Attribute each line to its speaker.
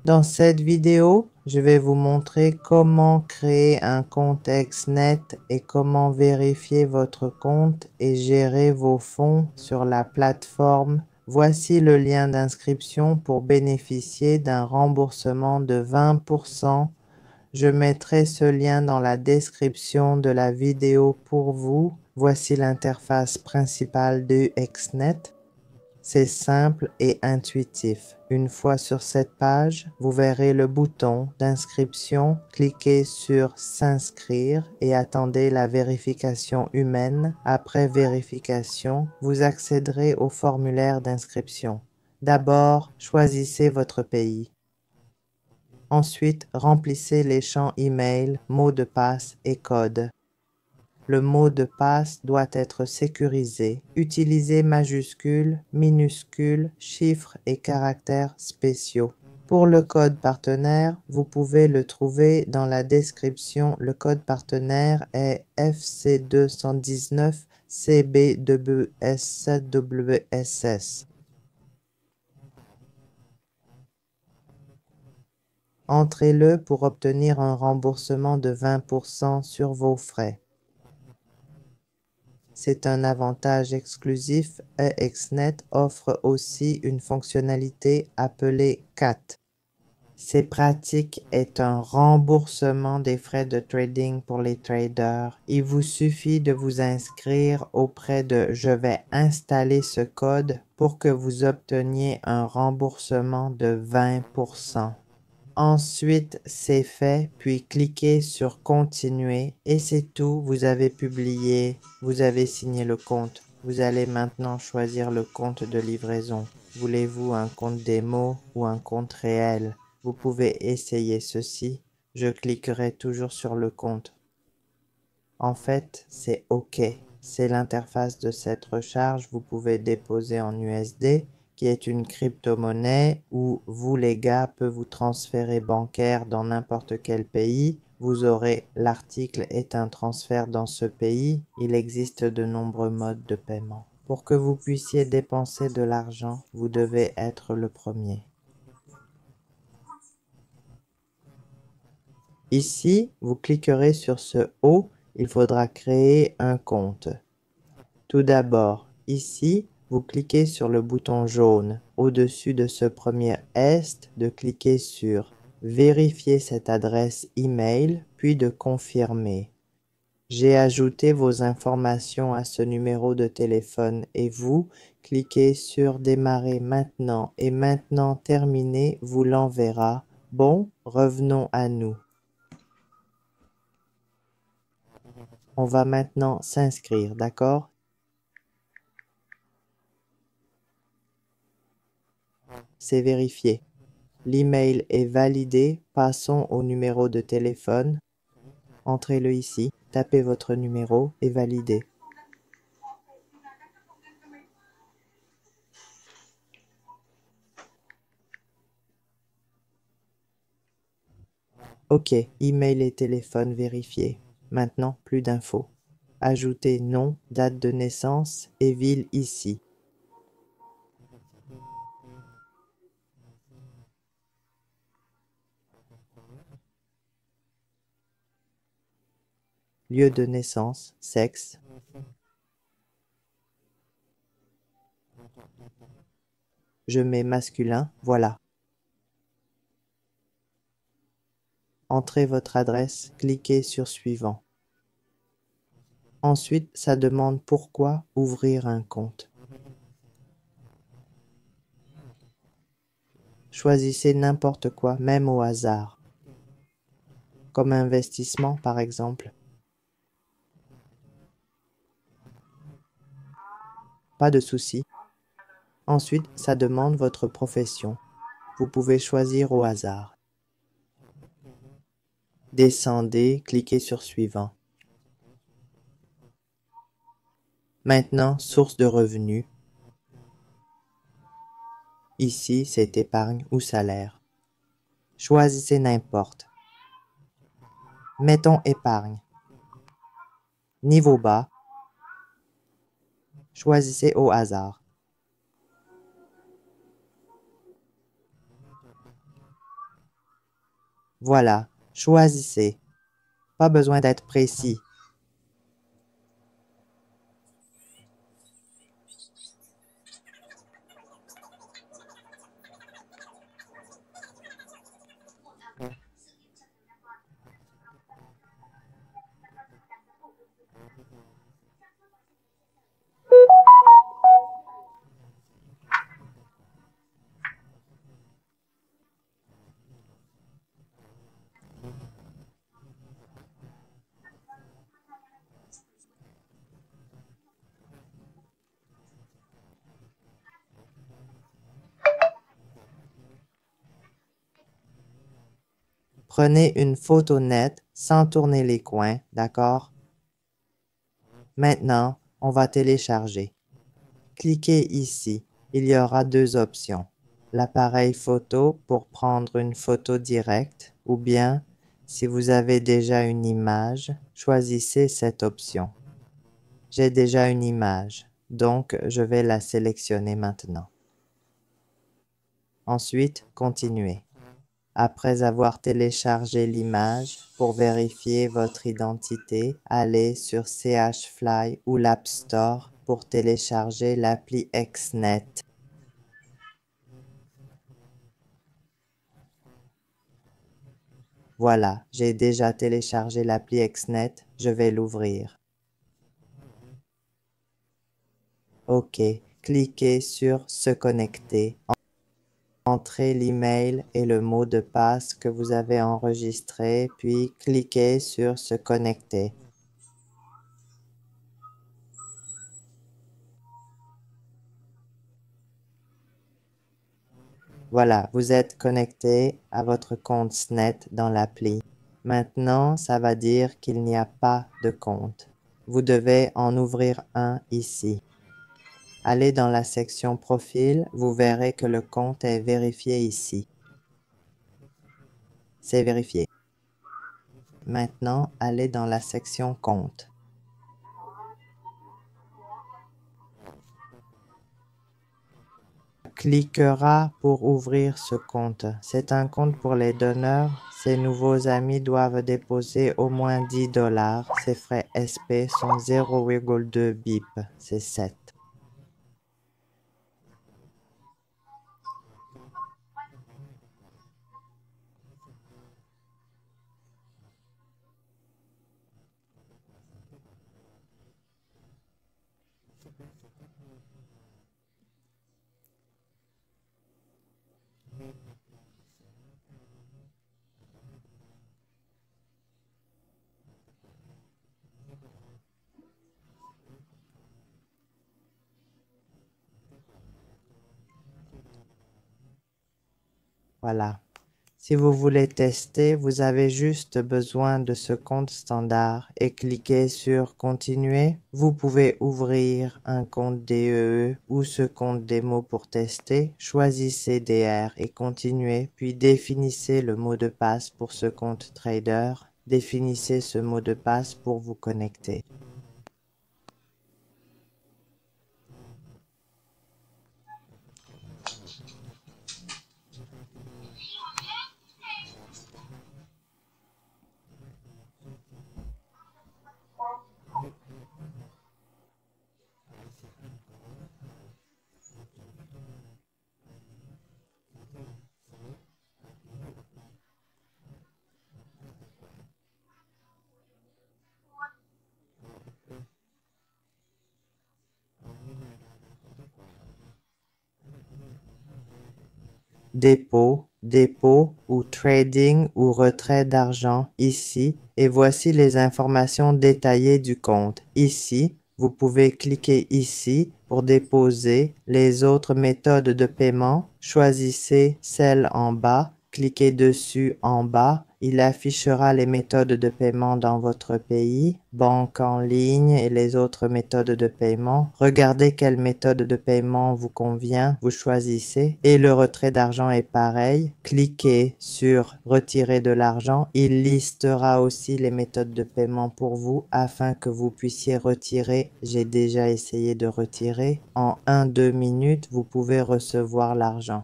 Speaker 1: Dans cette vidéo, je vais vous montrer comment créer un compte Xnet et comment vérifier votre compte et gérer vos fonds sur la plateforme. Voici le lien d'inscription pour bénéficier d'un remboursement de 20%. Je mettrai ce lien dans la description de la vidéo pour vous. Voici l'interface principale de Xnet. C'est simple et intuitif. Une fois sur cette page, vous verrez le bouton d'inscription. Cliquez sur S'inscrire et attendez la vérification humaine. Après vérification, vous accéderez au formulaire d'inscription. D'abord, choisissez votre pays. Ensuite, remplissez les champs email, mot de passe et code. Le mot de passe doit être sécurisé. Utilisez majuscules, minuscules, chiffres et caractères spéciaux. Pour le code partenaire, vous pouvez le trouver dans la description. Le code partenaire est FC219 CBWS7WSS. Entrez-le pour obtenir un remboursement de 20% sur vos frais. C'est un avantage exclusif. Xnet offre aussi une fonctionnalité appelée CAT. C'est pratique est un remboursement des frais de trading pour les traders. Il vous suffit de vous inscrire auprès de Je vais installer ce code pour que vous obteniez un remboursement de 20%. Ensuite, c'est fait, puis cliquez sur Continuer et c'est tout, vous avez publié, vous avez signé le compte. Vous allez maintenant choisir le compte de livraison. Voulez-vous un compte démo ou un compte réel? Vous pouvez essayer ceci. Je cliquerai toujours sur le compte. En fait, c'est OK. C'est l'interface de cette recharge. Vous pouvez déposer en USD, qui est une crypto-monnaie où vous, les gars, peut vous transférer bancaire dans n'importe quel pays. Vous aurez l'article est un transfert dans ce pays. Il existe de nombreux modes de paiement. Pour que vous puissiez dépenser de l'argent, vous devez être le premier. Ici, vous cliquerez sur ce haut. Il faudra créer un compte. Tout d'abord, ici, vous cliquez sur le bouton jaune au-dessus de ce premier est, de cliquer sur Vérifier cette adresse email, puis de confirmer. J'ai ajouté vos informations à ce numéro de téléphone et vous, cliquez sur Démarrer maintenant et maintenant terminer vous l'enverra. Bon, revenons à nous. On va maintenant s'inscrire, d'accord? C'est vérifié. L'email est validé. Passons au numéro de téléphone. Entrez-le ici. Tapez votre numéro et validez. OK, email et téléphone vérifiés. Maintenant, plus d'infos. Ajoutez nom, date de naissance et ville ici. Lieu de naissance, sexe. Je mets masculin, voilà. Entrez votre adresse, cliquez sur Suivant. Ensuite, ça demande pourquoi ouvrir un compte. Choisissez n'importe quoi, même au hasard. Comme investissement, par exemple. Pas de souci. Ensuite, ça demande votre profession. Vous pouvez choisir au hasard. Descendez, cliquez sur Suivant. Maintenant, source de revenus. Ici, c'est épargne ou salaire. Choisissez n'importe. Mettons épargne. Niveau bas. Choisissez au hasard. Voilà, choisissez. Pas besoin d'être précis. Prenez une photo nette sans tourner les coins, d'accord? Maintenant, on va télécharger. Cliquez ici. Il y aura deux options. L'appareil photo pour prendre une photo directe ou bien, si vous avez déjà une image, choisissez cette option. J'ai déjà une image, donc je vais la sélectionner maintenant. Ensuite, continuez. Après avoir téléchargé l'image, pour vérifier votre identité, allez sur CHFly ou l'App Store pour télécharger l'appli XNet. Voilà, j'ai déjà téléchargé l'appli XNet, je vais l'ouvrir. OK, cliquez sur Se connecter. Entrez l'email et le mot de passe que vous avez enregistré, puis cliquez sur Se connecter. Voilà, vous êtes connecté à votre compte SNET dans l'appli. Maintenant, ça va dire qu'il n'y a pas de compte. Vous devez en ouvrir un ici. Allez dans la section Profil, vous verrez que le compte est vérifié ici. C'est vérifié. Maintenant, allez dans la section Compte. Cliquera pour ouvrir ce compte. C'est un compte pour les donneurs. Ces nouveaux amis doivent déposer au moins 10 $. Ces frais SP sont 0,2 BIP. C'est 7. Voilà. Si vous voulez tester, vous avez juste besoin de ce compte standard et cliquez sur Continuer. Vous pouvez ouvrir un compte DEE ou ce compte démo pour tester. Choisissez DR et continuez, puis définissez le mot de passe pour ce compte trader. Définissez ce mot de passe pour vous connecter. Dépôt ou trading ou retrait d'argent ici et voici les informations détaillées du compte. Ici, vous pouvez cliquer ici pour déposer les autres méthodes de paiement. Choisissez celle en bas, cliquez dessus en bas. Il affichera les méthodes de paiement dans votre pays, banque en ligne et les autres méthodes de paiement. Regardez quelle méthode de paiement vous convient, vous choisissez. Et le retrait d'argent est pareil. Cliquez sur Retirer de l'argent. Il listera aussi les méthodes de paiement pour vous afin que vous puissiez retirer. J'ai déjà essayé de retirer. En 1-2 minutes, vous pouvez recevoir l'argent.